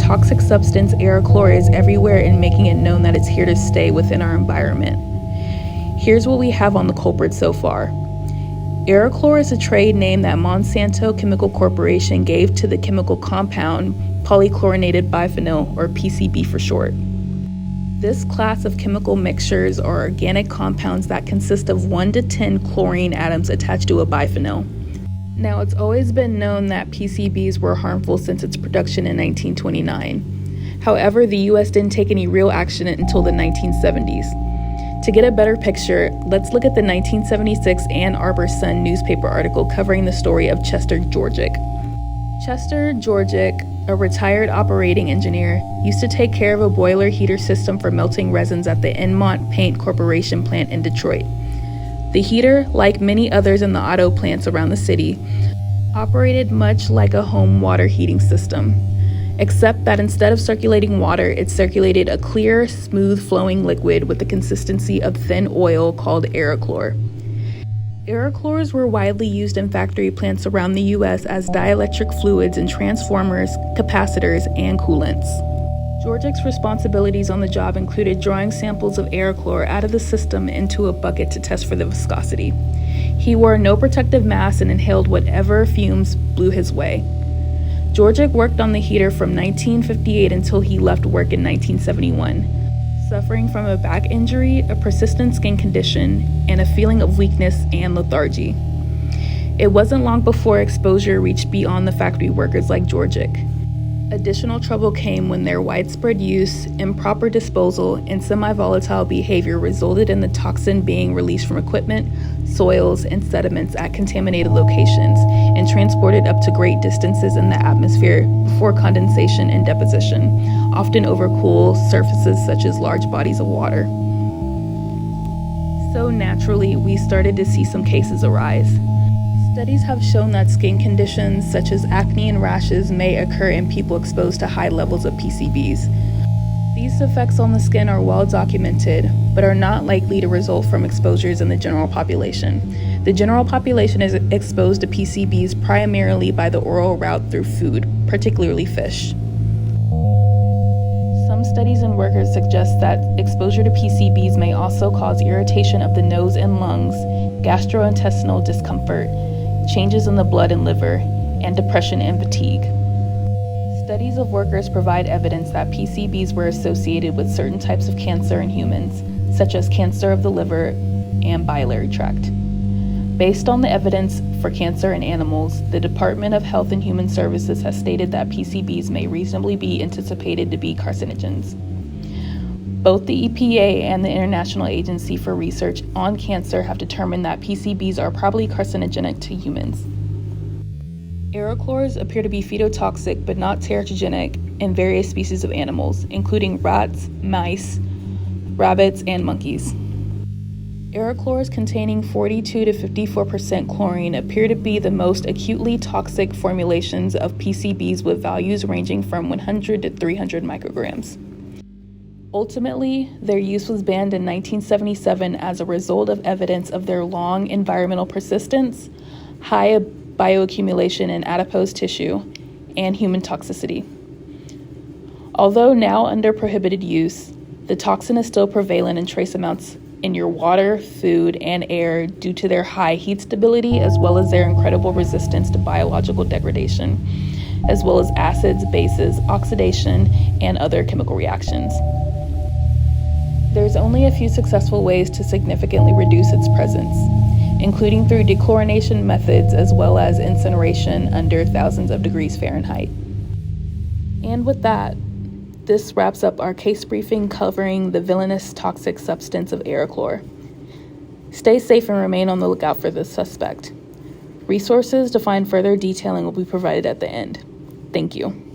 toxic substance Aroclor is everywhere and making it known that it's here to stay within our environment. Here's what we have on the culprit so far. Aroclor is a trade name that Monsanto Chemical Corporation gave to the chemical compound polychlorinated biphenyl, or PCB for short. This class of chemical mixtures are organic compounds that consist of 1 to 10 chlorine atoms attached to a biphenyl. Now, it's always been known that PCBs were harmful since its production in 1929. However, the US didn't take any real action until the 1970s. To get a better picture, let's look at the 1976 Ann Arbor Sun newspaper article covering the story of Chester Georgic. Chester Georgic, a retired operating engineer, used to take care of a boiler heater system for melting resins at the Enmont Paint Corporation plant in Detroit. The heater, like many others in the auto plants around the city, operated much like a home water heating system, except that instead of circulating water, it circulated a clear, smooth-flowing liquid with the consistency of thin oil called Aroclor. Aroclors were widely used in factory plants around the U.S. as dielectric fluids in transformers, capacitors, and coolants. Georgic's responsibilities on the job included drawing samples of Aroclor out of the system into a bucket to test for the viscosity. He wore no protective mask and inhaled whatever fumes blew his way. Georgic worked on the heater from 1958 until he left work in 1971, suffering from a back injury, a persistent skin condition, and a feeling of weakness and lethargy. It wasn't long before exposure reached beyond the factory workers like Georgic. Additional trouble came when their widespread use, improper disposal, and semi-volatile behavior resulted in the toxin being released from equipment, soils, and sediments at contaminated locations and transported up to great distances in the atmosphere before condensation and deposition, often over cool surfaces such as large bodies of water. So naturally, we started to see some cases arise. Studies have shown that skin conditions such as acne and rashes may occur in people exposed to high levels of PCBs. These effects on the skin are well documented, but are not likely to result from exposures in the general population. The general population is exposed to PCBs primarily by the oral route through food, particularly fish. Some studies and workers suggest that exposure to PCBs may also cause irritation of the nose and lungs, gastrointestinal discomfort, changes in the blood and liver, and depression and fatigue. Studies of workers provide evidence that PCBs were associated with certain types of cancer in humans, such as cancer of the liver and biliary tract. Based on the evidence for cancer in animals, the Department of Health and Human Services has stated that PCBs may reasonably be anticipated to be carcinogens. Both the EPA and the International Agency for Research on Cancer have determined that PCBs are probably carcinogenic to humans. Aroclors appear to be phytotoxic but not teratogenic in various species of animals, including rats, mice, rabbits, and monkeys. Aroclors containing 42 to 54% chlorine appear to be the most acutely toxic formulations of PCBs, with values ranging from 100 to 300 micrograms. Ultimately, their use was banned in 1977 as a result of evidence of their long environmental persistence, high bioaccumulation in adipose tissue, and human toxicity. Although now under prohibited use, the toxin is still prevalent in trace amounts in your water, food, and air due to their high heat stability, as well as their incredible resistance to biological degradation, as well as acids, bases, oxidation, and other chemical reactions. There's only a few successful ways to significantly reduce its presence, including through dechlorination methods as well as incineration under thousands of degrees Fahrenheit. And with that, this wraps up our case briefing covering the villainous toxic substance of Aroclor. Stay safe and remain on the lookout for the suspect. Resources to find further detailing will be provided at the end. Thank you.